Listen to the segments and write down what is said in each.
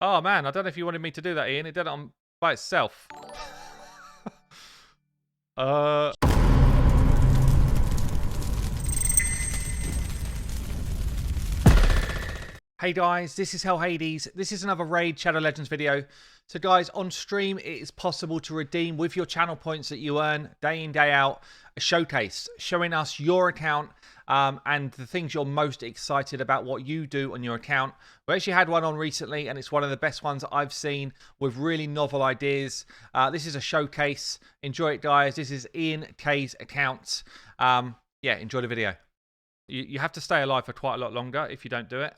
Oh man, I don't know if you wanted me to do that, Ian. It did it by itself. uh. Hey guys, this is Hell Hades. This is another Raid Shadow Legends video. So guys, on stream it is possible to redeem with your channel points that you earn day in, day out, a showcase showing us your account and the things you're most excited about what you do on your account. We actually had one on recently and it's one of the best ones I've seen with really novel ideas. This is a showcase. Enjoy it guys. This is Ian K's account. Yeah, enjoy the video. You have to stay alive for quite a lot longer if you don't do it.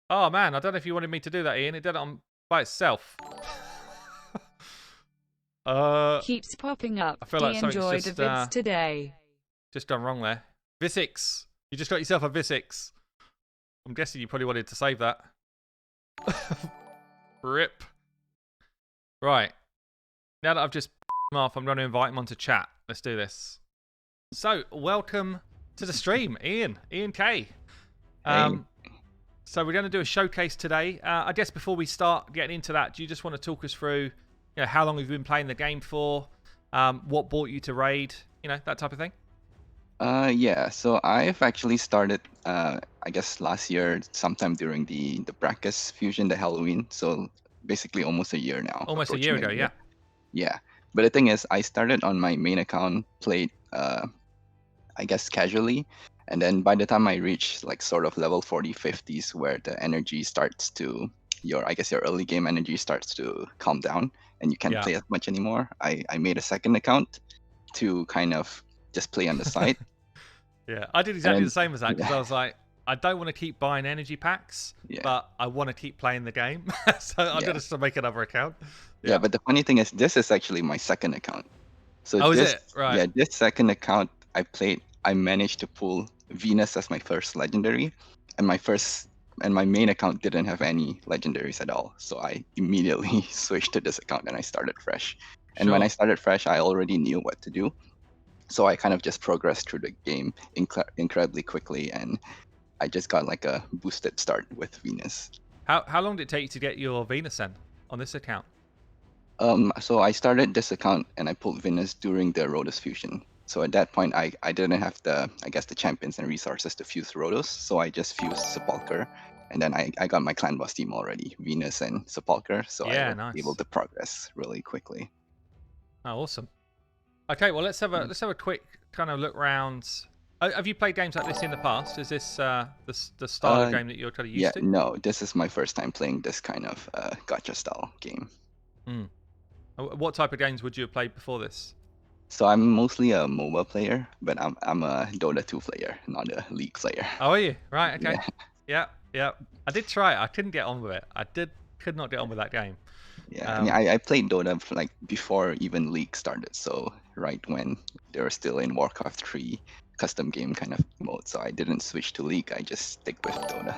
Oh man, I don't know if you wanted me to do that, Ian. It did it by itself. Keeps popping up. I feel like something's enjoy just, the vids today. Just done wrong there. Visix. You just got yourself a Visix. I'm guessing you probably wanted to save that. Rip. Right. Now that I've just him off, I'm going to invite him onto chat. Let's do this. So, welcome to the stream, Ian. Ian K. Hey. So we're going to do a showcase today. I guess before we start getting into that, do you just want to talk us through, how long have you been playing the game for? What brought you to Raid? That type of thing. Yeah. So I've actually started, I guess last year, sometime during the Brackus fusion, the Halloween. So basically almost a year now. Almost a year ago, yeah. Yeah. But the thing is, I started on my main account, played, I guess casually. And then by the time I reach like sort of level 40, 50s, where the energy starts to, your early game energy starts to calm down and you can't play as much anymore, I made a second account to kind of just play on the side. Yeah, I did exactly the same as that because I was like, I don't want to keep buying energy packs, but I want to keep playing the game. So I'm going to make another account. Yeah, but the funny thing is, this is actually my second account. So is it? Right. Yeah, this second account I managed to pull Venus as my first legendary, and my main account didn't have any legendaries at all. So I immediately switched to this account and I started fresh. And when I started fresh, I already knew what to do. So I kind of just progressed through the game incredibly quickly, and I just got like a boosted start with Venus. How long did it take you to get your Venus then on this account? So I started this account and I pulled Venus during the Rhodos fusion. So at that point, I didn't have the champions and resources to fuse Rhodos, so I just fused Sepulcher, and then I got my clan boss team already, Venus and Sepulcher, so I was able to progress really quickly. Oh, awesome. Okay, well let's have a quick kind of look round. Have you played games like this in the past? Is this the style of game that you're kind of used to? Yeah, no, this is my first time playing this kind of gacha style game. What type of games would you have played before this? So I'm mostly a MOBA player, but I'm a Dota 2 player, not a League player. Oh, are you? Right, okay. Yeah. I did try it. I couldn't get on with it. Could not get on with that game. Yeah, I played Dota like before even League started, so right when they were still in Warcraft 3 custom game kind of mode, so I didn't switch to League, I just stick with Dota.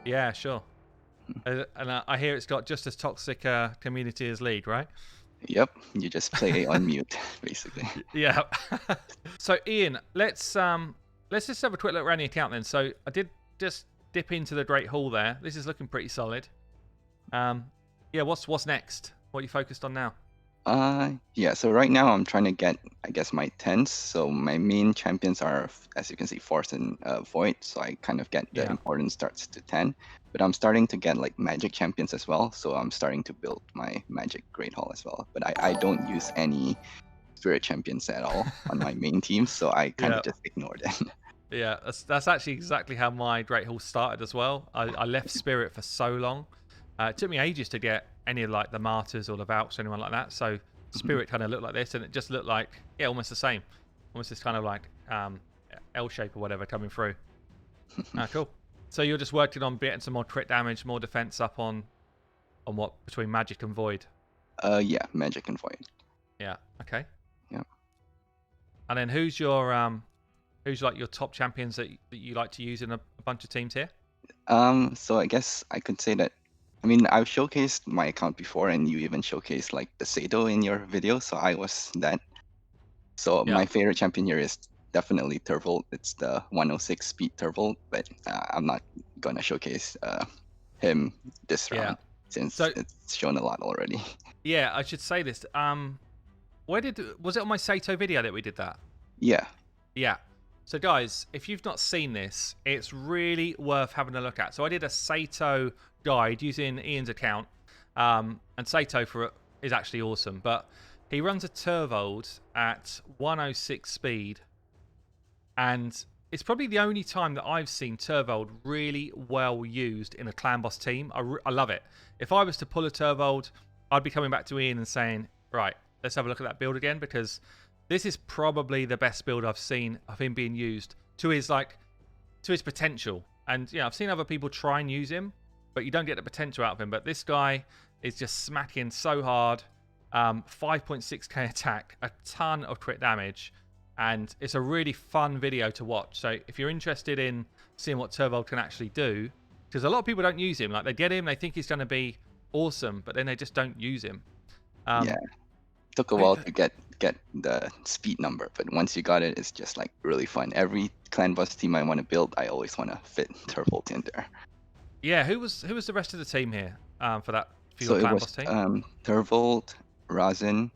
Yeah, sure. And I hear it's got just as toxic a community as League, right? Yep, you just play on mute, basically. Yeah. So Ian, let's just have a quick look around the account then. So I did just dip into the Great Hall there. This is looking pretty solid. Yeah, what's next? What are you focused on now? Yeah, so right now I'm trying to get, I guess, my 10s. So my main champions are, as you can see, Force and Void. So I kind of get the important starts to 10. But I'm starting to get like magic champions as well. So I'm starting to build my magic Great Hall as well. But I don't use any spirit champions at all on my main team. So I kind of just ignore them. Yeah, that's actually exactly how my Great Hall started as well. I left spirit for so long. It took me ages to get any of like the martyrs or the Valks or anyone like that. So spirit kind of looked like this, and it just looked like almost the same, almost this kind of like L shape or whatever coming through. Cool. So you're just working on getting some more crit damage, more defense up on what between magic and void? Yeah, magic and void. Yeah. Okay. Yeah. And then who's like your top champions that you like to use in a bunch of teams here? So I guess I could say that. I mean, I've showcased my account before, and you even showcased like the Sado in your video, so I was that. So my favorite champion here is definitely Turvold. It's the 106 speed Turvold, but I'm not gonna showcase him this Yeah. round since So it's shown a lot already. yeah, I should say this. Was it on my Sato video that we did that? Yeah. Yeah. So guys, if you've not seen this, it's really worth having a look at. So I did a Sato guide using Ian's account, and Sato for it is actually awesome. But he runs a Turvold at 106 speed, and it's probably the only time that I've seen Turvold really well used in a clan boss team. I love it. If I was to pull a Turvold, I'd be coming back to Ian and saying, right, let's have a look at that build again, because this is probably the best build I've seen of him being used to his potential. And I've seen other people try and use him, but you don't get the potential out of him. But this guy is just smacking so hard. 5.6k attack, a ton of crit damage, and it's a really fun video to watch. So if you're interested in seeing what Turvold can actually do, because a lot of people don't use him. Like, they get him, they think he's going to be awesome, but then they just don't use him. Yeah. Took a while to get the speed number, but once you got it, it's just like really fun. Every clan boss team I want to build, I always want to fit Turvold in there. Yeah, who was the rest of the team here for So your it clan was boss team? Turvold, Razin,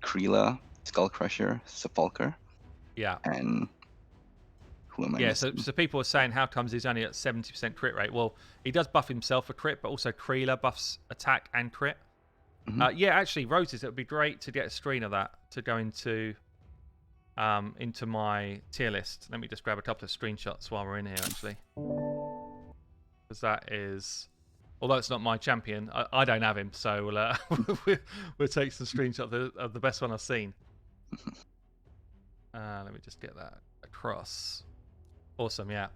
Kreela, Skullcrusher, Sepulcher, Yeah. and who am I Yeah, missing? so people are saying, how comes he's only at 70% crit rate? Well, he does buff himself for crit, but also Kreela buffs attack and crit. Yeah, actually, Roses, it would be great to get a screen of that to go into my tier list. Let me just grab a couple of screenshots while we're in here, actually. Because that is... Although it's not my champion, I don't have him, so we'll take some screenshots of the best one I've seen. Let me just get that across. Awesome, yeah.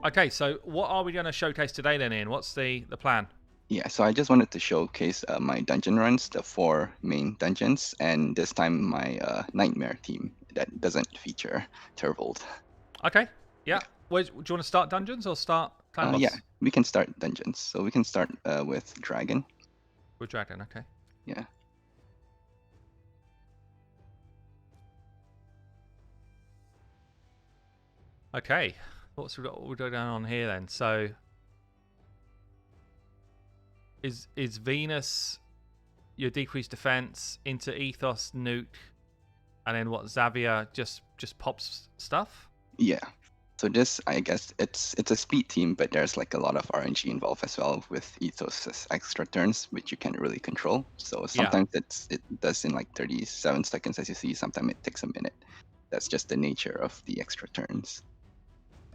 Okay, so what are we going to showcase today then, Ian? What's the plan? Yeah, so I just wanted to showcase my dungeon runs, the 4 main dungeons, and this time my Nightmare team that doesn't feature Turvold. Okay, yeah. Do you want to start dungeons or start clan boss? Yeah, we can start dungeons. So we can start with Dragon. With Dragon, okay. Yeah. Okay, what we got going on here then? So is Venus your decreased defense into Ethos, Nuke, and then what, Xavier just pops stuff? Yeah. So this, I guess, it's a speed team, but there's like a lot of RNG involved as well with Ethos's extra turns, which you can't really control. So sometimes it does in like 37 seconds, as you see. Sometimes it takes a minute. That's just the nature of the extra turns.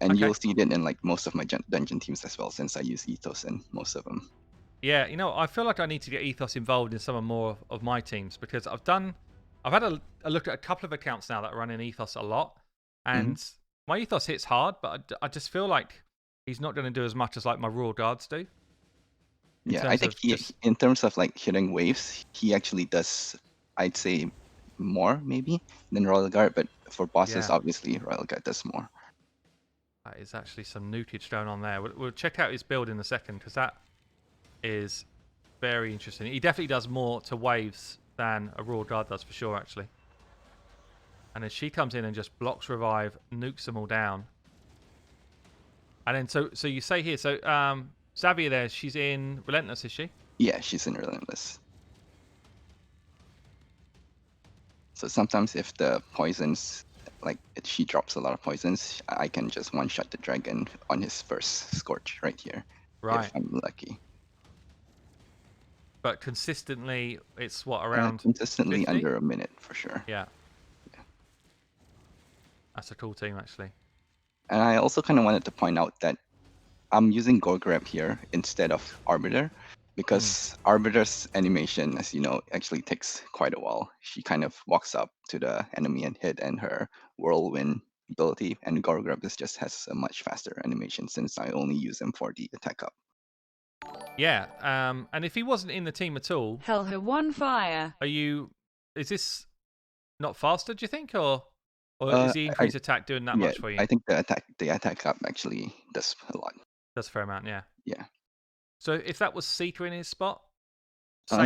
And you'll see it in like most of my dungeon teams as well, since I use Ethos in most of them. Yeah, I feel like I need to get Ethos involved in some more of my teams, because I've had a look at a couple of accounts now that run in Ethos a lot, and my Ethos hits hard, but I just feel like he's not going to do as much as like my Royal Guards do. Yeah, I think in terms of like hitting waves, he actually does, I'd say, more maybe than Royal Guard, but for bosses, obviously, Royal Guard does more. That is actually some nukage going on there. We'll check out his build in a second, because that is very interesting. He definitely does more to waves than a Royal Guard does, for sure, actually. And then she comes in and just blocks revive, nukes them all down. And then, so you say here, so Xavier there, she's in Relentless, is she? Yeah, she's in Relentless. So sometimes if the poisons, like she drops a lot of poisons, I can just one-shot the dragon on his first Scorch right here. Right. If I'm lucky. But consistently, it's what, around consistently 50? under a minute for sure. Yeah. That's a cool team, actually. And I also kind of wanted to point out that I'm using Golem here instead of Arbiter, because Arbiter's animation, as you know, actually takes quite a while. She kind of walks up to the enemy and hit, and her whirlwind ability, and Golem just has a much faster animation since I only use him for the attack up. Yeah, and if he wasn't in the team at all, Hell her one fire. Is this not faster, do you think, or is the increased attack doing that much for you? I think the attack up actually does a lot. Does a fair amount, yeah. Yeah. So if that was Seeker in his spot,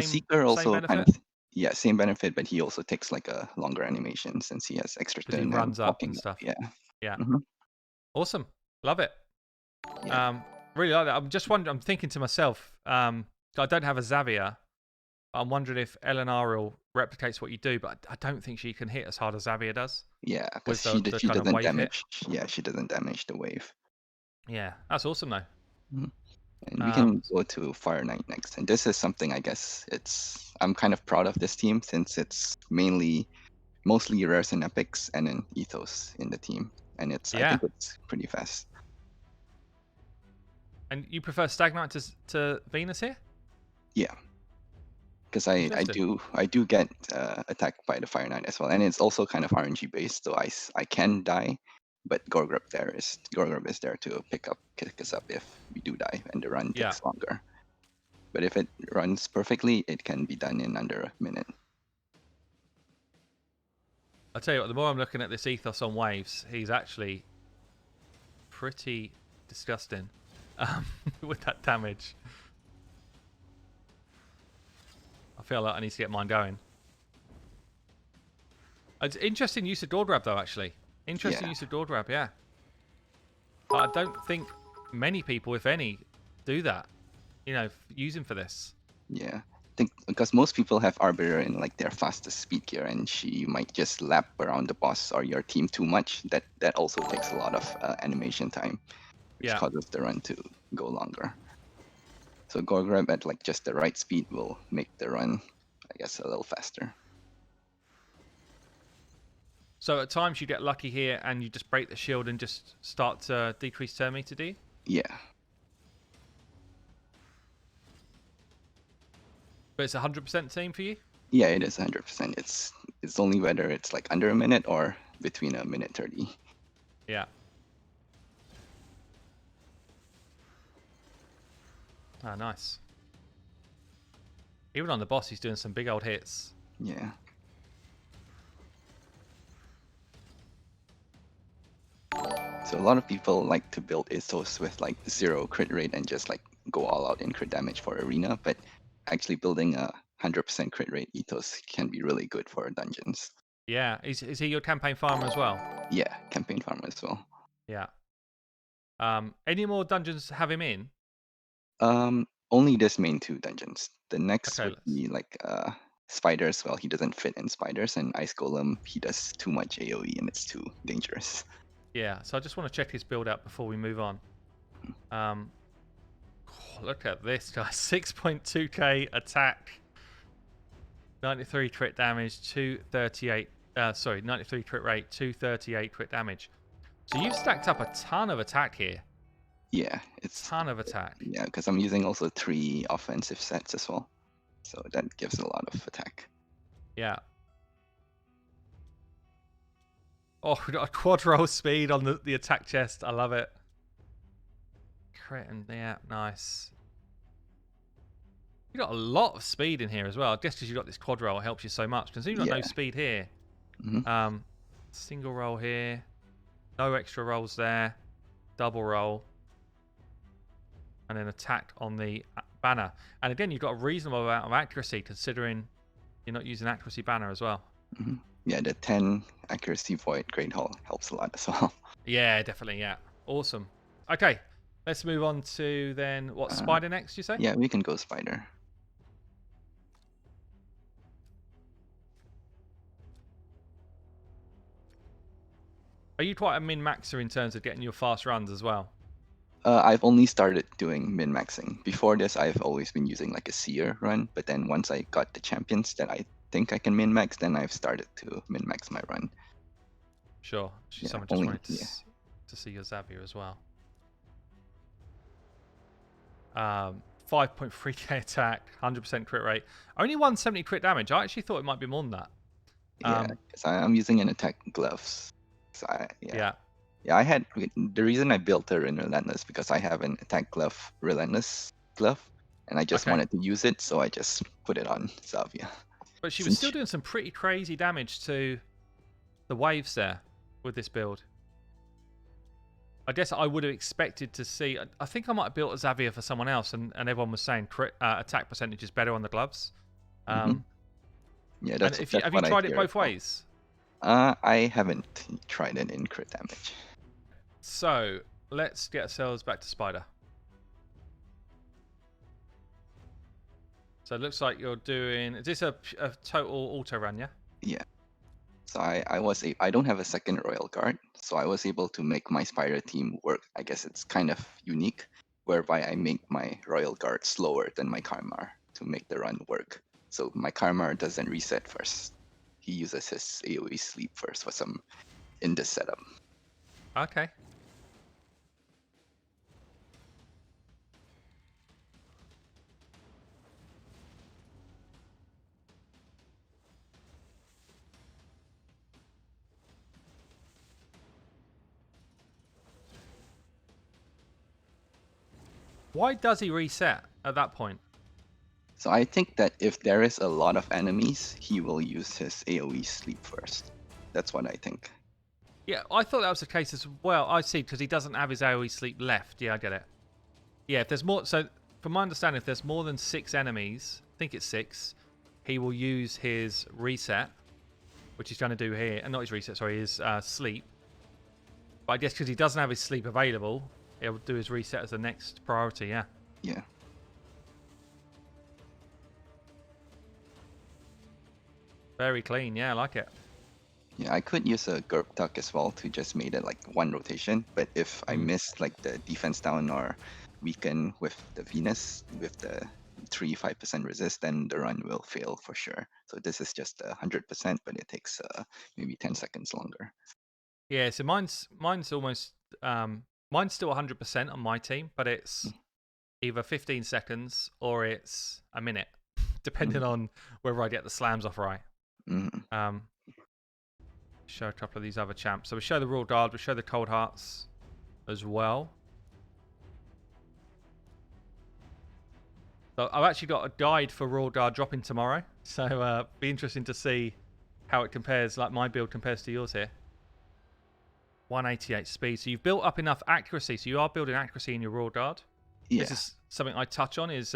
Seeker also kind of Yeah, same benefit, but he also takes like a longer animation since he has extra Because he turn and runs up walking. and stuff. Yeah. Yeah. hmm Awesome. Love it. Yeah. Really like that. I'm just wondering. I'm thinking to myself. I don't have a Xavier. I'm wondering if Elenaril replicates what you do, but I don't think she can hit as hard as Xavier does Yeah, with because the she kind of doesn't wave hit. damage. Yeah, she doesn't damage the wave. Yeah, that's awesome though. Mhm. And we Um, can go to Fire Knight next. And this is something I guess I'm kind of proud of this team since it's mostly rares and epics and an ethos in the team. And I yeah. think it's pretty fast. And you prefer Stagnite to Venus here? Yeah, because Interesting. I do get attacked by the Fire Knight as well, and it's also kind of RNG based, so I can die, but Gorgrub is there to pick us up if we do die, and the run Yeah. takes longer. But if it runs perfectly, it can be done in under a minute. I'll tell you what, the more I'm looking at this ethos on waves, he's actually pretty disgusting with that damage. I feel like I need to get mine going. It's interesting use of door grab though, actually. Interesting Yeah. use of door grab, yeah. But I don't think many people, if any, do that. You know, use him for this. Yeah, I think because most people have Arbiter in like their fastest speed gear, and she might just lap around the boss or your team too much. That also takes a lot of animation time, which Yeah. causes the run to go longer. So Gorgrab at like just the right speed will make the run, I guess, a little faster. So at times you get lucky here and you just break the shield and just start to decrease turn meter, do you? Yeah, But it's a 100% team for you? yeah, it is 100%. It's only whether it's like under a minute or between a minute 30. Yeah. Ah, nice. Even on the boss, he's doing some big old hits. Yeah. So a lot of people like to build Istos with like 0 crit rate and just like go all out in crit damage for arena, but actually building a 100% crit rate ethos can be really good for dungeons. Yeah. Is he your campaign farmer as well? Yeah, campaign farmer as well. Yeah. Any more dungeons have him in? Only this main 2 dungeons. The next Okay, would be like spiders. Well, he doesn't fit in spiders, and Ice Golem, he does too much AoE and it's too dangerous. Yeah, so I just want to check his build out before we move on. Look at this guy. 6.2k attack. 93 crit damage, 238. 93 crit rate, 238 crit damage. So you've stacked up a ton of attack here. Yeah, it's Ton of attack. yeah, because I'm using also 3 offensive sets as well, so that gives a lot of attack. Yeah. Oh, we got a quad roll speed on the attack chest. I love it. Crit and yeah, nice. You got a lot of speed in here as well. I guess because you got this quad roll, it helps you so much. Because you've got no Yeah. speed here. hmm Single roll here. No extra rolls there. Double roll. And then attack on the banner. And again, you've got a reasonable amount of accuracy considering you're not using accuracy banner as well. hmm Yeah, the 10 accuracy void Great Hall helps a lot as well. Yeah, definitely. Yeah. Awesome. Okay. Let's move on to then what spider next, you say? Yeah, we can go spider. Are you quite a min-maxer in terms of getting your fast runs as well? I've only started doing min-maxing. Before this, I've always been using like a seer run, but then once I got the champions that I think I can min-max, then I've started to min-max my run. Sure. Yeah, Someone just wanted to see your Xavier as well. 5.3k attack, 100% crit rate. Only 170 crit damage. I actually thought it might be more than that. Yeah, because I'm using an attack gloves. So Yeah. Yeah, the reason I built her in Relentless because I have an attack glove, Relentless glove, and I just Okay. wanted to use it, so I just put it on Xavier. But she was still doing some pretty crazy damage to the waves there with this build. I guess I would have expected to see. I think I might have built a Xavier for someone else, and everyone was saying attack percentage is better on the gloves. Yeah, And that's if that's have you what I tried it hear both as well. ways? I haven't tried it in crit damage. So let's get ourselves back to Spider. So it looks like you're doing. Is this a total auto run? Yeah. Yeah. So I don't have a second Royal Guard, so I was able to make my Spider team work. I guess it's kind of unique, whereby I make my Royal Guard slower than my Karmar to make the run work. So my Karmar doesn't reset first. He uses his AoE sleep first for some in this setup. Okay. Why does he reset at that point? So I think that if there is a lot of enemies, he will use his AoE sleep first. That's what I think. Yeah, I thought that was the case as well. I see, because he doesn't have his AoE sleep left. Yeah, I get it. Yeah, if there's more... So, from my understanding, if there's more than 6 enemies, I think it's 6, he will use his reset, which he's trying to do here. And not his reset, sorry, his sleep. But I guess because he doesn't have his sleep available, he'll do his reset as the next priority, yeah. Yeah. Very clean, yeah, I like it. Yeah, I could use a Gurp Tuck as well to just make it like one rotation, but if I miss like the defense down or weaken with the Venus with the 3-5% resist, then the run will fail for sure. So this is just 100%, but it takes maybe 10 seconds longer. Yeah, so mine's almost mine's still 100% on my team, but it's either 15 seconds or it's a minute, depending on whether I get the slams off right. Mm-hmm. Show a couple of these other champs. So we show the Royal Guard, we show the Cold Hearts as well. So I've actually got a guide for Royal Guard dropping tomorrow. So be interesting to see how it compares, like my build compares to yours here. 188 speed. So you've built up enough accuracy. So you are building accuracy in your Royal Guard. Yeah. This is something I touch on is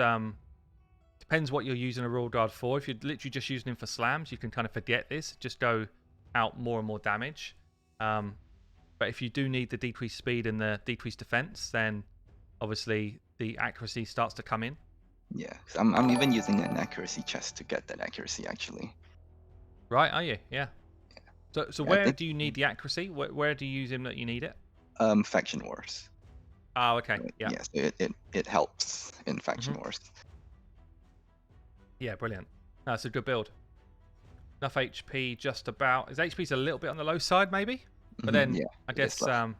depends what you're using a Royal Guard for. If you're literally just using him for slams, you can kind of forget this. Just go out more and more damage. But if you do need the decreased speed and the decreased defense, then obviously the accuracy starts to come in. Yeah, I'm even using an accuracy chest to get that accuracy actually. Right, are you? Yeah. So Yeah, where do you need the accuracy? Where do you use him that you need it? Faction Wars. Oh, okay. Yeah. Yes, it helps in Faction Wars. Yeah, brilliant. That's a good build. Enough HP, just about. His HP's a little bit on the low side, maybe. But then yeah, I guess yeah,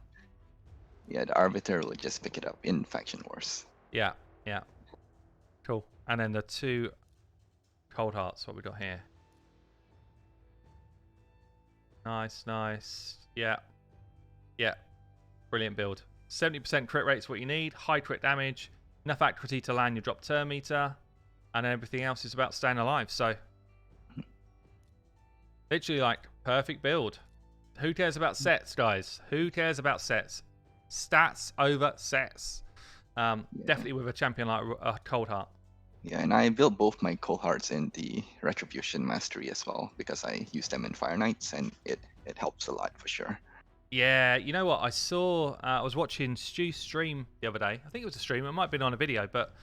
the Arbiter will just pick it up in Faction Wars. Yeah, yeah. Cool. And then the 2 Cold Hearts, what we got here. Nice, nice. Yeah. Yeah. Brilliant build. 70% crit rate's what you need. High crit damage. Enough accuracy to land your drop turn meter. And then everything else is about staying alive. So, literally like perfect build. Who cares about sets, guys? Who cares about sets? Stats over sets. Definitely with a champion like a Cold Heart. Yeah, and I built both my Cold Hearts in the Retribution Mastery as well because I use them in Fire Knights and it helps a lot for sure. Yeah, you know what? I saw, I was watching Stu's stream the other day. I think it was a stream. It might have been on a video, but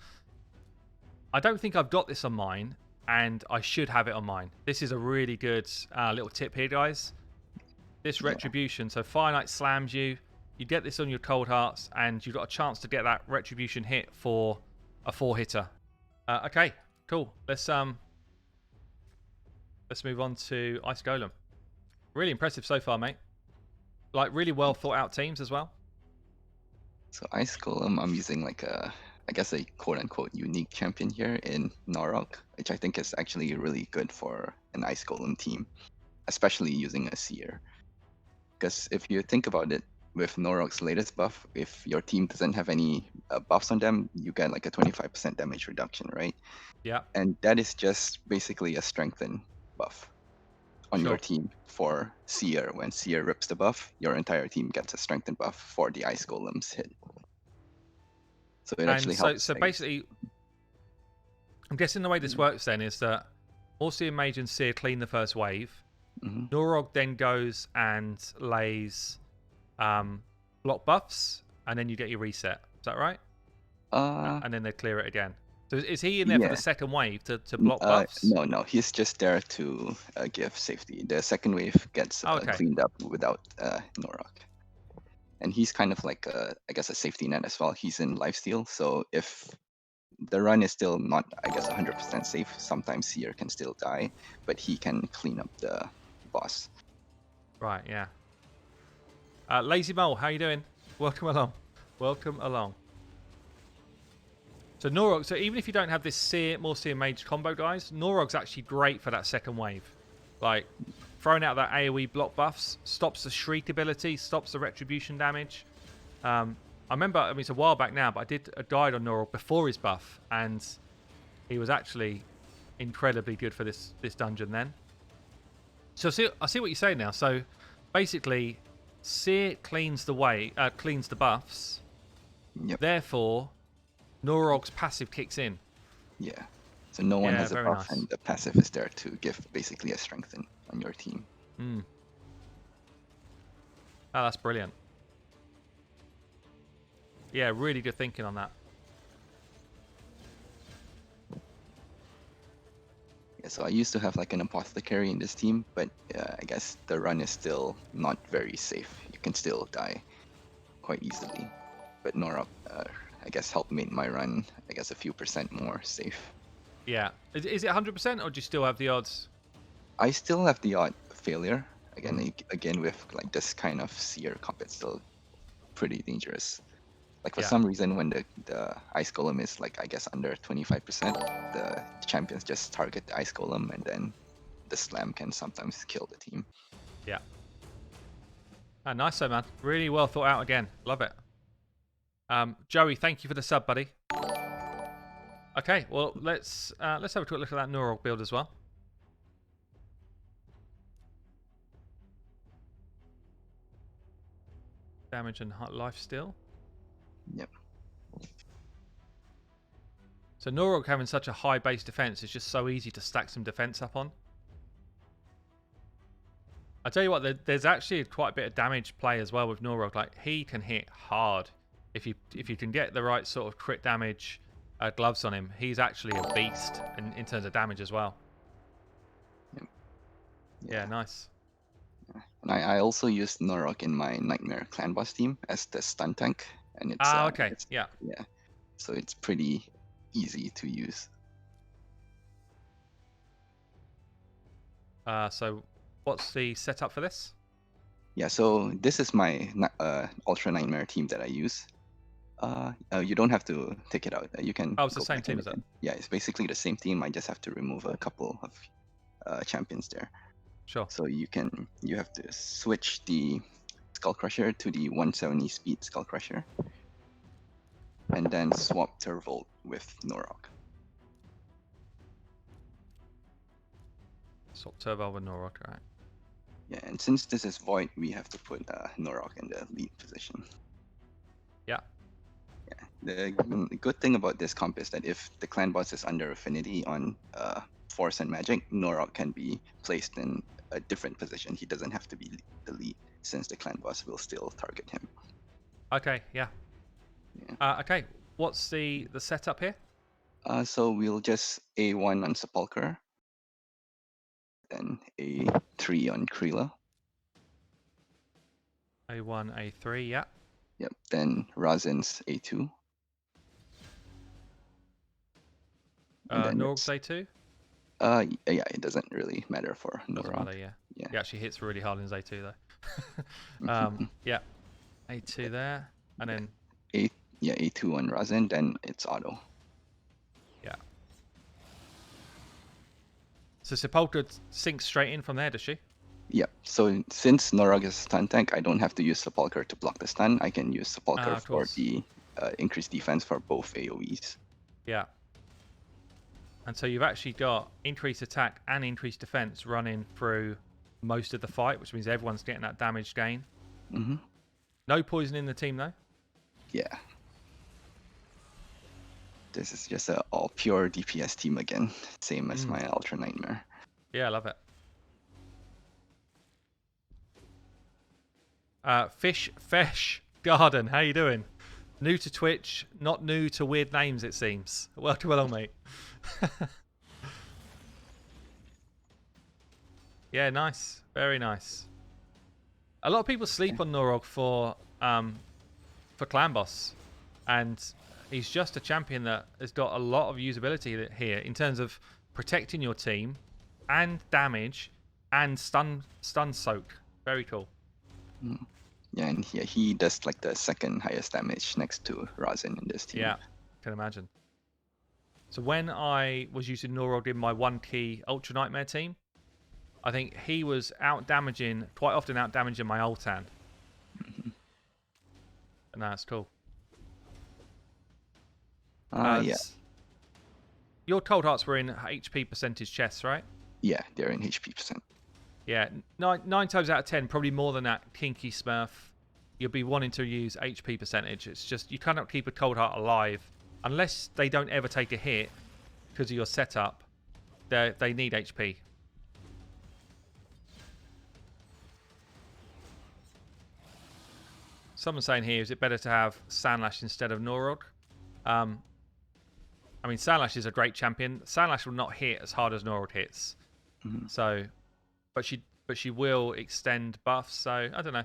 I don't think I've got this on mine, and I should have it on mine. This is a really good little tip here, guys. This Retribution, so Fire Knight slams you, you get this on your Cold Hearts, and you've got a chance to get that Retribution hit for a 4-hitter. Okay, cool. Let's move on to Ice Golem. Really impressive so far, mate. Like, really well thought out teams as well. So Ice Golem, I'm using like I guess a quote-unquote unique champion here in Norok, which I think is actually really good for an Ice Golem team, especially using a Seer. Because if you think about it, with Norok's latest buff, if your team doesn't have any buffs on them, you get like a 25% damage reduction, right? Yeah. And that is just basically a strengthen buff on your team for Seer. When Seer rips the buff, your entire team gets a strengthen buff for the Ice Golem's hit. So it actually helps. So basically, I'm guessing the way this works then is that Morsi and Mage and Seer clean the first wave. Hmm. Norog then goes and lays block buffs, and then you get your reset. Is that right? And then they clear it again. So is he in there for the Yeah. second wave to block buffs? No, he's just there to give safety. The second wave gets Oh, okay. cleaned up without Norok. And he's kind of like, I guess, a safety net as well. He's in lifesteal, so if the run is still not, I guess, 100% safe, sometimes Seer can still die, but he can clean up the boss. Right, yeah. Lazy Mole, how you doing? Welcome along. Welcome along. So Norog, so even if you don't have this Seer Mage combo, guys, Norog's actually great for that second wave. Like, throwing out that AoE block buffs, stops the Shriek ability, stops the retribution damage. I remember, I mean, it's a while back now, but I did a guide on Norog before his buff, and he was actually incredibly good for this dungeon then. So I see what you're saying now. So basically, Seer cleans the buffs. Yep. Therefore, Norog's passive kicks in. Yeah. So no one has a very buff, nice. and the passive is there to give basically a strength on your team. Oh, that's brilliant. Yeah, really good thinking on that. Yeah, so I used to have like an apothecary in this team, but I guess the run is still not very safe. You can still die quite easily. But Norok, I guess, helped make my run, I guess, a few % more safe. Yeah. Is it 100%, or do you still have the odds? I still have the odd failure. Again, with like this kind of Seer comp, it's still pretty dangerous. Like for some reason, when the Ice Golem is like, I guess, under 25%, the champions just target the Ice Golem, and then the slam can sometimes kill the team. Yeah. Nice though, man. Really well thought out again. Love it. Joey, thank you for the sub, buddy. Okay, well let's have a quick look at that Norog build as well. Damage and life steal. Yep. So Norog having such a high base defense is just so easy to stack some defense up on. I tell you what, there's actually quite a bit of damage play as well with Norog. Like, he can hit hard if you can get the right sort of crit damage gloves on him. He's actually a beast in terms of damage as well. Yep. Yeah, nice. And I also used Norok in my Nightmare clan boss team as the stun tank, and it's okay, yeah. So it's pretty easy to use. So what's the setup for this? Yeah, so this is my Ultra Nightmare team that I use. You don't have to take it out. You can. Oh, it's the same team, is it? Yeah, it's basically the same team. I just have to remove a couple of champions there. Sure. So you have to switch the Skull Crusher to the 170 speed Skull Crusher, and then swap Turvolt with Norok. Swap Turbo with Norok, right? Yeah, and since this is Void, we have to put Norok in the lead position. Yeah. Yeah. The good thing about this comp is that if the clan boss is under affinity on Force and Magic, Norok can be placed in a different position. He doesn't have to be the lead, since the clan boss will still target him. Okay, yeah. Okay, what's the setup here? So we'll just A1 on Sepulcher, then A3 on Krila. A1, A3, yeah. Yep, then Razen's A2. Norog's A2? Yeah, it doesn't really matter for Norog. Doesn't matter, yeah. He actually hits really hard in his A2 though. Yeah, A2 there, and then A2 on Razen, then it's auto. Yeah. So Sepulcher sinks straight in from there, does she? Yep. So since Norog is a stun tank, I don't have to use Sepulcher to block the stun. I can use Sepulcher for the increased defense for both AoEs. Yeah. And so you've actually got increased attack and increased defense running through most of the fight, which means everyone's getting that damage gain. Mm-hmm. No poison in the team, though? Yeah. This is just a all pure DPS team again, same as my Ultra Nightmare. Yeah, I love it. Fish Garden, how you doing? New to Twitch, not new to weird names, it seems. Welcome along, mate. Yeah, nice. Very nice. A lot of people sleep on Norog for clan boss, and he's just a champion that has got a lot of usability here in terms of protecting your team and damage and stun soak. Very cool. Yeah, and he does like the second highest damage next to Razin in this team. Yeah, can imagine. So when I was using Norog in my 1-key Ultra Nightmare team, I think he was quite often out damaging my Ultan. And that's cool. Yeah. Your Cold Hearts were in HP percentage chests, right? Yeah, they're in HP percent. Yeah, nine times out of 10, probably more than that kinky Smurf, you'll be wanting to use HP percentage. It's just, you cannot keep a Cold Heart alive unless they don't ever take a hit because of your setup. They need HP. Someone's saying here, is it better to have Sandlash instead of Norog? I mean, Sandlash is a great champion. Sandlash will not hit as hard as Norog hits. So, but she will extend buffs. So I don't know.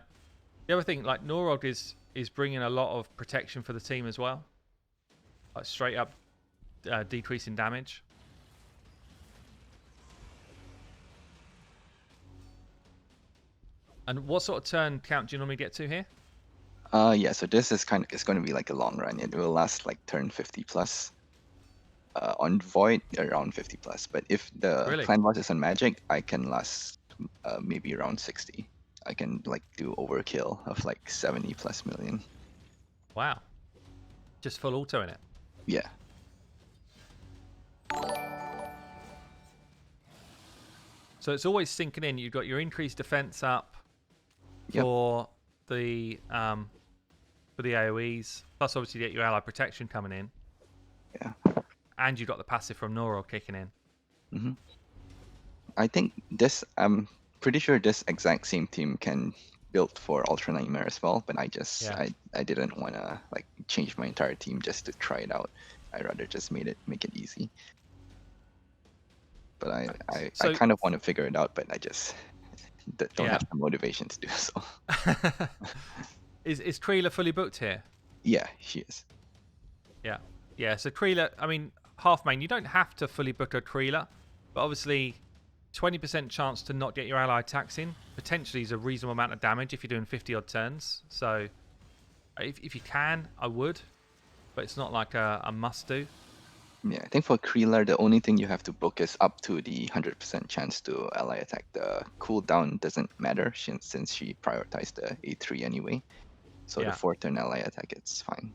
The other thing, like Norog is bringing a lot of protection for the team as well, like straight up decreasing damage. And what sort of turn count do you normally get to here? Yeah, so this is it's going to be like a long run. It will last like turn 50 plus. On Void, around 50 plus. But if the clan boss is on Magic, I can last maybe around 60. I can like do overkill of like 70 plus million. Wow. Just full auto in it. Yeah. So it's always sinking in. You've got your increased defense up for the AoEs. Plus, obviously, you get your ally protection coming in. Yeah. And you've got the passive from Norog kicking in. I think this. I'm pretty sure this exact same team can build for Ultra Nightmare as well. But I didn't want to like change my entire team just to try it out. I rather just make it easy. But I kind of want to figure it out, but I just don't have the motivation to do so. Is Kreela fully booked here? Yeah, she is. Yeah. So Kreela, I mean, half main. You don't have to fully book a Kreela, but obviously, 20% chance to not get your ally attacks in potentially is a reasonable amount of damage if you're doing 50 odd turns. So if you can, I would, but it's not like a must do. Yeah, I think for Kreela, the only thing you have to book is up to the 100% chance to ally attack. The cooldown doesn't matter since she prioritized the A3 anyway. So the 4-turn ally attack, it's fine.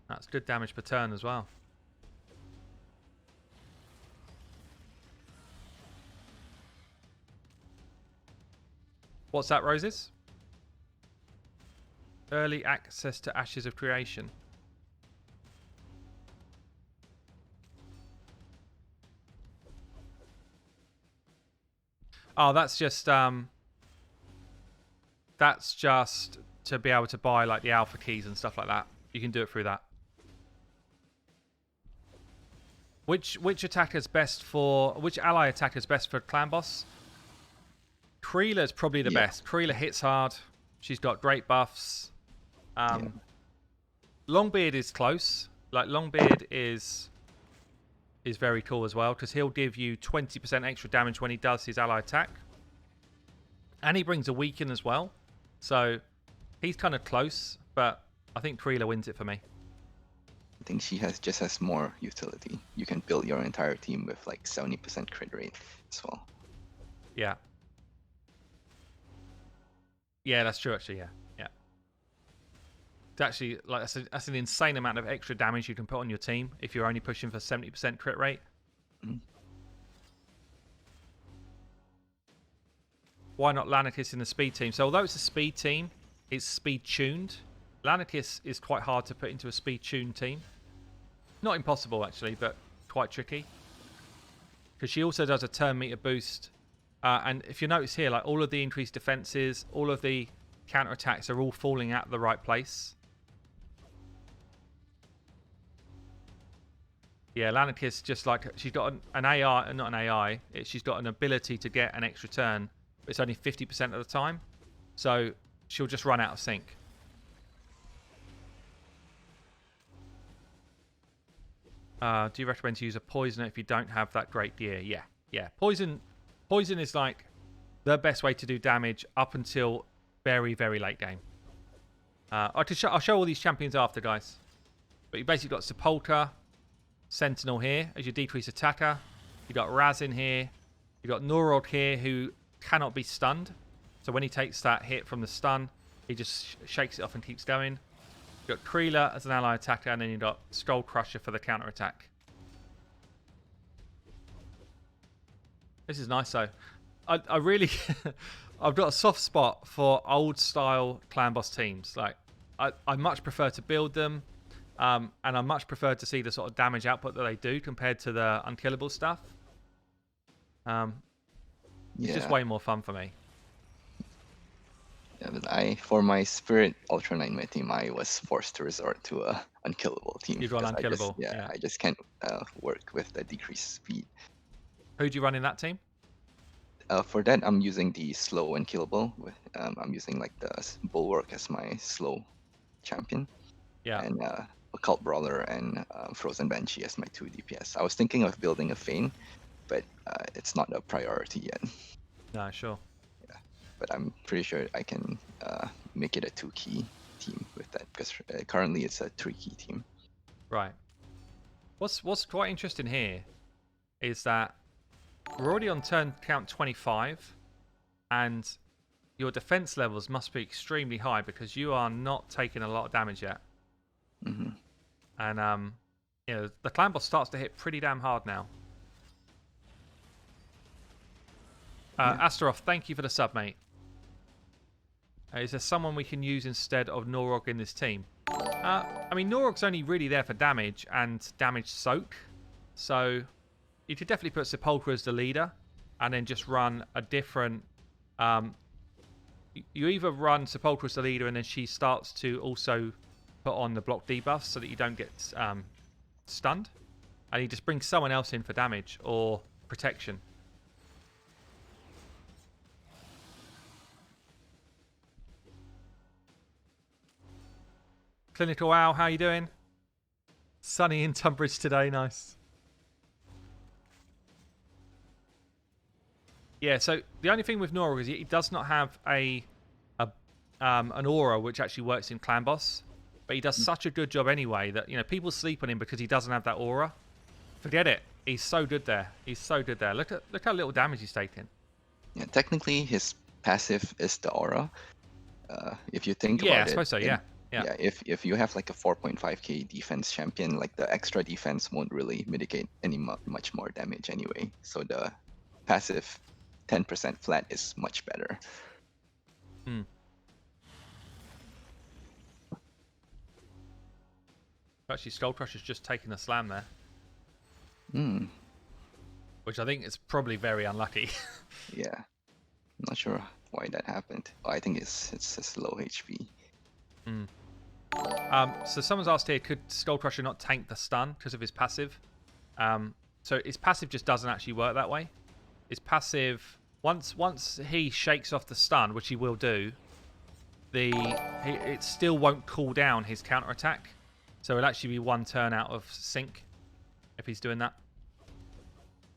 That's good damage per turn as well. What's that, Roses? Early access to Ashes of Creation. Oh, that's just to be able to buy like the alpha keys and stuff like that. You can do it through that. Which attacker is best for which ally attacker is best for clan boss? Kreela is probably the best. Kreela hits hard. She's got great buffs. Longbeard is close. Like Longbeard is very cool as well because he'll give you 20% extra damage when he does his ally attack, and he brings a weaken as well. So he's kind of close, but I think Kreela wins it for me. I think she just has more utility. You can build your entire team with like 70% crit rate as well. Yeah. Yeah, that's true actually, yeah. It's actually like that's an insane amount of extra damage you can put on your team if you're only pushing for 70% crit rate. Why not Lanarkis in the speed team? So although it's a speed team, is speed tuned. Lanikius is quite hard to put into a speed tuned team. Not impossible actually, but quite tricky. Because she also does a turn meter boost. And if you notice here, like all of the increased defenses, all of the counter attacks are all falling at the right place. Yeah, Lanikius just like, she's got an AI, not an AI, she's got an ability to get an extra turn, but it's only 50% of the time. So she'll just run out of sync. Do you recommend to use a poisoner if you don't have that great gear? Yeah, yeah. Poison is like the best way to do damage up until very, very late game. I'll show all these champions after, guys. But you basically got Sepulchre, Sentinel here as your decrease attacker. You got Raz in here. You got Norog here who cannot be stunned. So when he takes that hit from the stun, he just shakes it off and keeps going. You got Kreela as an ally attacker, and then you got Skull Crusher for the counter attack. This is nice though. I really I've got a soft spot for old style clan boss teams. Like I much prefer to build them. And I much prefer to see the sort of damage output that they do compared to the unkillable stuff. It's just way more fun for me. Yeah, but for my Spirit Ultra Nightmare team, I was forced to resort to a unkillable team. You've got unkillable. I just can't work with the decreased speed. Who do you run in that team? For that, I'm using the slow unkillable. I'm using like the Bulwark as my slow champion. Yeah. And Occult Brawler and Frozen Banshee as my 2 DPS. I was thinking of building a Fane, but it's not a priority yet. No, sure. Yeah, but I'm pretty sure I can make it a 2-key team with that, because currently it's a 3-key team. Right. What's quite interesting here is that we're already on turn count 25, and your defense levels must be extremely high because you are not taking a lot of damage yet. Mm-hmm. And you know, the clan boss starts to hit pretty damn hard now. Astaroth, thank you for the sub, mate. Is there someone we can use instead of Norog in this team? I mean, Norog's only really there for damage and damage soak. So you could definitely put Sepulchre as the leader and then just run a different... you either run Sepulchre as the leader and then she starts to also put on the block debuffs so that you don't get stunned. And you just bring someone else in for damage or protection. Clinical Owl, how you doing? Sunny in Tunbridge today, nice. Yeah, so the only thing with Norog is he does not have an aura which actually works in Clan Boss, but he does such a good job anyway that, you know, people sleep on him because he doesn't have that aura. Forget it. He's so good there. He's so good there. Look how little damage he's taking. Yeah, technically his passive is the aura. If you think about it. Yeah, I suppose so. Yeah. Yeah, if you have like a 4.5k defense champion, like the extra defense won't really mitigate much more damage anyway. So the passive 10% flat is much better. Actually, Skull Crusher's just taking a slam there. Which I think is probably very unlucky. Yeah. I'm not sure why that happened. I think it's just low HP. So someone's asked here, could Skull Crusher not tank the stun because of his passive? So his passive just doesn't actually work that way. His passive, once he shakes off the stun, which he will do, it still won't cool down his counter attack. So it'll actually be one turn out of sync if he's doing that.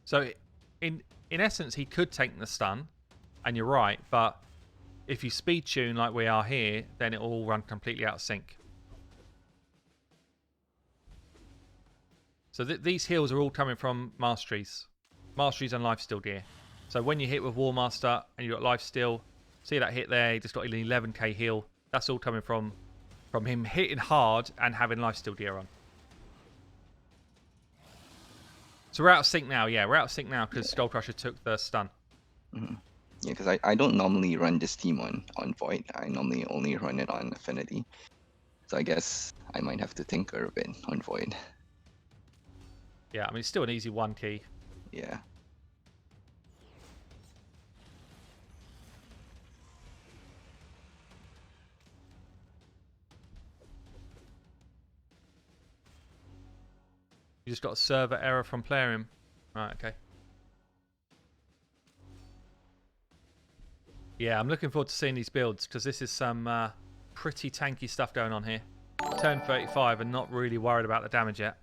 So in essence, he could tank the stun, and you're right, but if you speed tune like we are here, then it will all run completely out of sync. So these heals are all coming from masteries and lifesteal gear. So when you hit with War Master and you got lifesteal, see that hit there, he just got an 11k heal. That's all coming from him hitting hard and having lifesteal gear on. So we're out of sync now. Yeah, we're out of sync now because Skull Crusher took the stun. Yeah, because I don't normally run this team on Void. I normally only run it on Affinity. So I guess I might have to tinker a bit on Void. Yeah, I mean, it's still an easy 1 key. Yeah. You just got a server error from Plarium. Right, okay. Yeah, I'm looking forward to seeing these builds because this is some pretty tanky stuff going on here. Turn 35 and not really worried about the damage yet.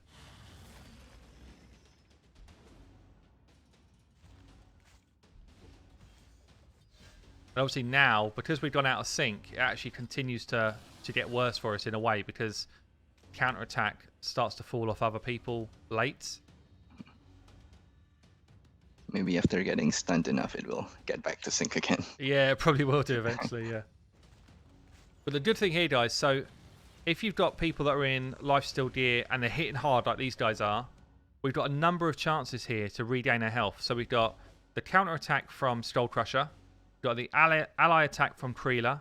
But obviously now, because we've gone out of sync, it actually continues to get worse for us in a way because counter-attack starts to fall off other people late. Maybe after getting stunned enough, it will get back to sync again. Yeah, it probably will do eventually, yeah. But the good thing here, guys, so if you've got people that are in lifesteal gear and they're hitting hard like these guys are, we've got a number of chances here to regain our health. So we've got the counter-attack from Skullcrusher, we've got the ally attack from Kreela,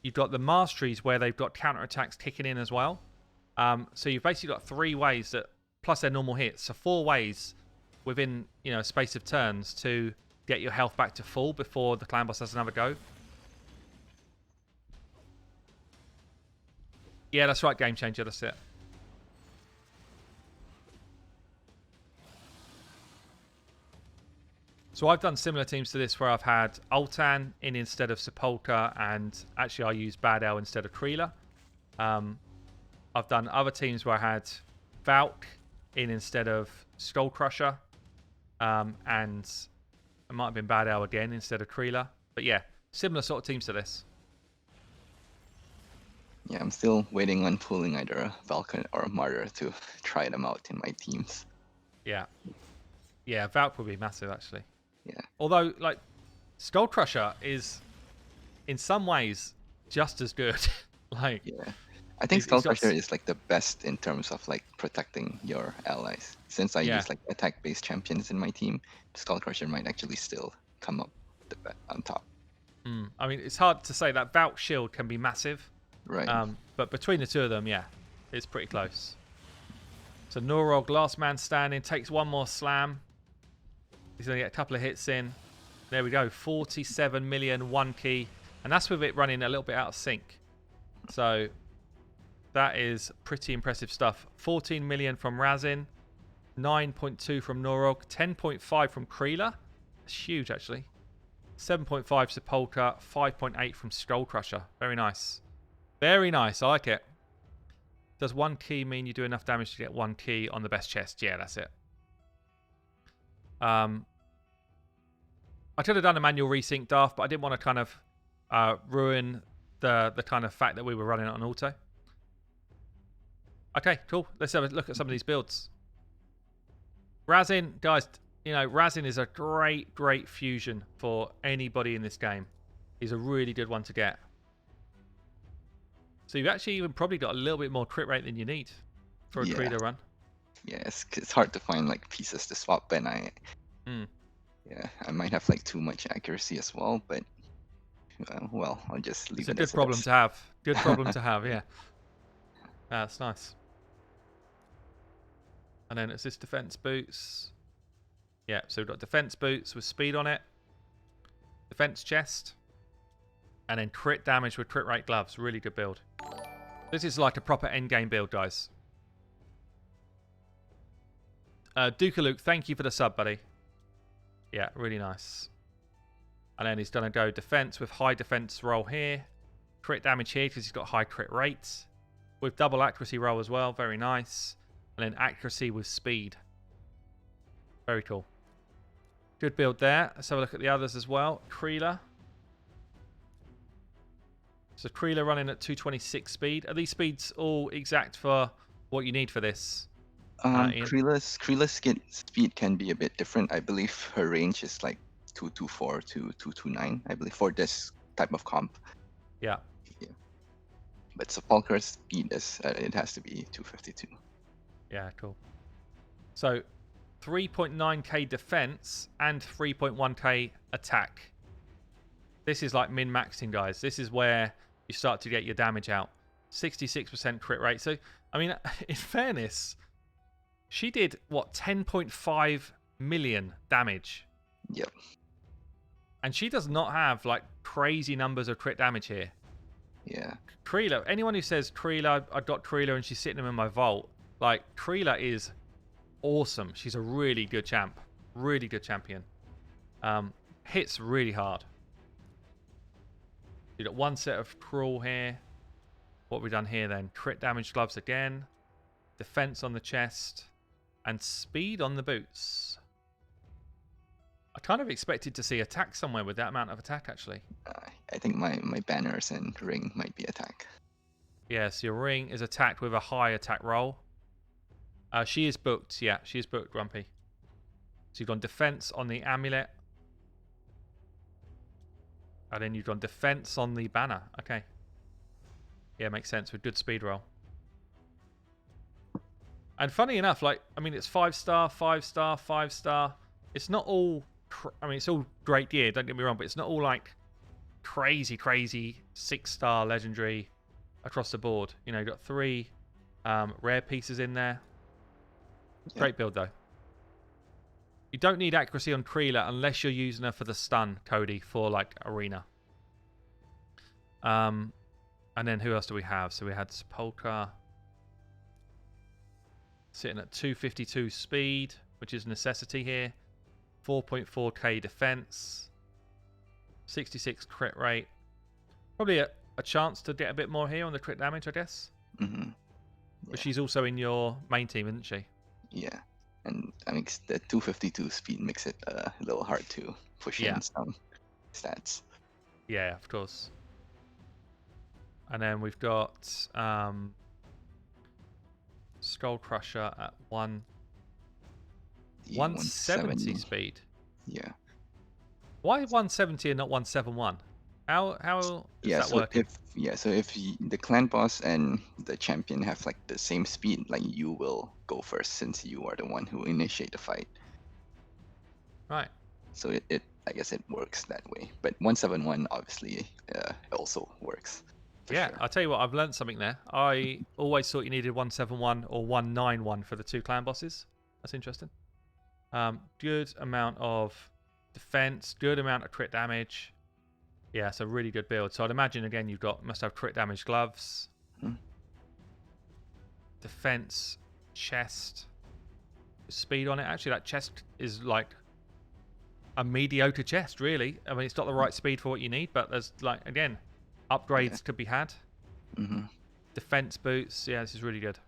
you've got the masteries where they've got counter-attacks kicking in as well. So you've basically got 3 ways that, plus their normal hits, so 4 ways within, you know, a space of turns to get your health back to full before the clan boss has another go. Yeah, that's right, Game Changer, that's it. So I've done similar teams to this where I've had Ultan in instead of Sepulchre, and actually I used Bad El instead of Kreela. I've done other teams where I had Valk in instead of Skullcrusher, and it might have been Bad El again instead of Kreela. But yeah, similar sort of teams to this. Yeah, I'm still waiting on pulling either a Valk or a Martyr to try them out in my teams. Yeah. Yeah, Valk would be massive, actually. Yeah. Although, like, Skullcrusher is, in some ways, just as good. Like, yeah. I think he's got Skullcrusher is like the best in terms of like protecting your allies. Since I use like attack-based champions in my team, Skullcrusher might actually still come up on top. I mean, it's hard to say that Valk shield can be massive. Right. But between the two of them, yeah, it's pretty close. So Norog, last man standing, takes one more slam. He's going to get a couple of hits in. There we go, 47 million, 1 key. And that's with it running a little bit out of sync. So that is pretty impressive stuff. 14 million from Razin, 9.2 from Norog, 10.5 from Kreela. That's huge, actually. 7.5 Sepulchre, 5.8 from Skullcrusher. Very nice. Very nice. I like it. Does 1 key mean you do enough damage to get 1 key on the best chest? Yeah, that's it. I could have done a manual resync, Darth, but I didn't want to kind of ruin the kind of fact that we were running it on auto. Okay, cool. Let's have a look at some of these builds. Razin, guys, you know, Razin is a great fusion for anybody in this game. He's a really good one to get. So you've actually even probably got a little bit more crit rate than you need for a Kreela run. Yeah, it's hard to find like pieces to swap, and yeah, I might have like too much accuracy as well, but well, I'll just leave it. It's a good problem to have. Good problem to have, yeah. That's nice. And then it's this defense boots. Yeah, so we've got defense boots with speed on it, defense chest, and then crit damage with crit rate gloves. Really good build. This is like a proper endgame build, guys. Duke Luke, thank you for the sub, buddy. Yeah, really nice. And then he's going to go defense with high defense roll here. Crit damage here because he's got high crit rates. With double accuracy roll as well. Very nice. And then accuracy with speed. Very cool. Good build there. Let's have a look at the others as well. Kreela. So Kreela running at 226 speed. Are these speeds all exact for what you need for this? Kreela's speed can be a bit different. I believe her range is like 224 to 229, I believe, for this type of comp. Yeah. But Sepulchre's speed is it has to be 252. Yeah, cool. So 3.9k defense and 3.1k attack. This is like min-maxing, guys. This is where you start to get your damage out. 66% crit rate. So, I mean, in fairness, she did, what, 10.5 million damage? Yep. And she does not have, like, crazy numbers of crit damage here. Yeah. Creela, anyone who says Creela, I got Creela and she's sitting in my vault, like, Creela is awesome. She's a really good champ. Really good champion. Hits really hard. You got one set of crawl here. What have we done here then? Crit damage gloves again. Defense on the chest. And speed on the boots. I kind of expected to see attack somewhere with that amount of attack, actually. I think my banners and ring might be attack. Yes, your ring is attacked with a high attack roll. She is booked. Yeah, she is booked, Grumpy. So you've gone defense on the amulet. And then you've gone defense on the banner. Okay. Yeah, makes sense with good speed roll. And funny enough, like, I mean, it's 5-star, 5-star, 5-star. It's not all, I mean, it's all great gear, don't get me wrong, but it's not all like crazy 6-star legendary across the board. You know, you've got 3 rare pieces in there. Yeah. Great build, though. You don't need accuracy on Creela unless you're using her for the stun, Cody, for like arena. And then who else do we have? So we had Sepulchre sitting at 252 speed, which is a necessity here. 4.4k defense. 66 crit rate. Probably a chance to get a bit more here on the crit damage, I guess. Mm-hmm. Yeah. But she's also in your main team, isn't she? Yeah. And I mean, the 252 speed makes it a little hard to push in some stats. Yeah, of course. And then we've got Skull Crusher at 170 speed. Yeah. Why 170 and not 171? How is that working? So if the clan boss and the champion have like the same speed, like you will go first since you are the one who initiate the fight. Right. So it I guess it works that way. But 171 obviously also works. Yeah, Sure. I'll tell you what, I've learned something there. I always thought you needed 171 or 191 for the 2 clan bosses. That's interesting. Good amount of defense, good amount of crit damage. Yeah, it's a really good build. So I'd imagine again must have crit damage gloves. Defense, chest, speed on it. Actually, that chest is like a mediocre chest, really. I mean, it's not the right speed for what you need, but there's like, again, upgrades could be had. Mm-hmm. Defense boots. Yeah, this is really good.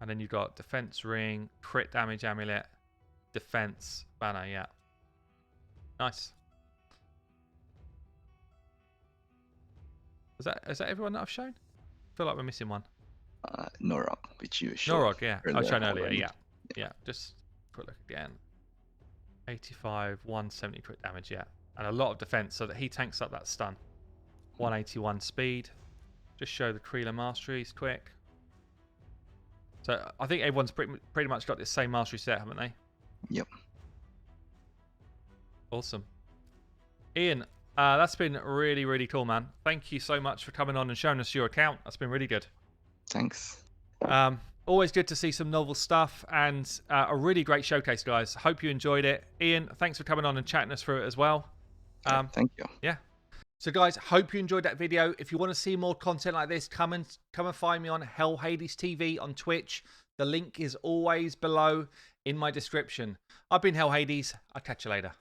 And then you've got defense ring, crit damage amulet, defense banner. Yeah. Nice. Is that everyone that I've shown? I feel like we're missing one. Norog, which you showed. Norog, yeah. I've shown earlier, already. yeah. Just quick look again. 85, 170 crit damage, yeah. And a lot of defense so that he tanks up that stun. 181 speed. Just show the Creela masteries quick. So I think everyone's pretty much got this same mastery set, haven't they? Yep. Awesome. Ian, that's been really, really cool, man. Thank you so much for coming on and showing us your account. That's been really good. Thanks. Always good to see some novel stuff and a really great showcase, guys. Hope you enjoyed it. Ian, thanks for coming on and chatting us through it as well. Thank you. Yeah. So, guys, hope you enjoyed that video. If you want to see more content like this, come and find me on Hell Hades TV on Twitch. The link is always below in my description. I've been Hell Hades. I'll catch you later.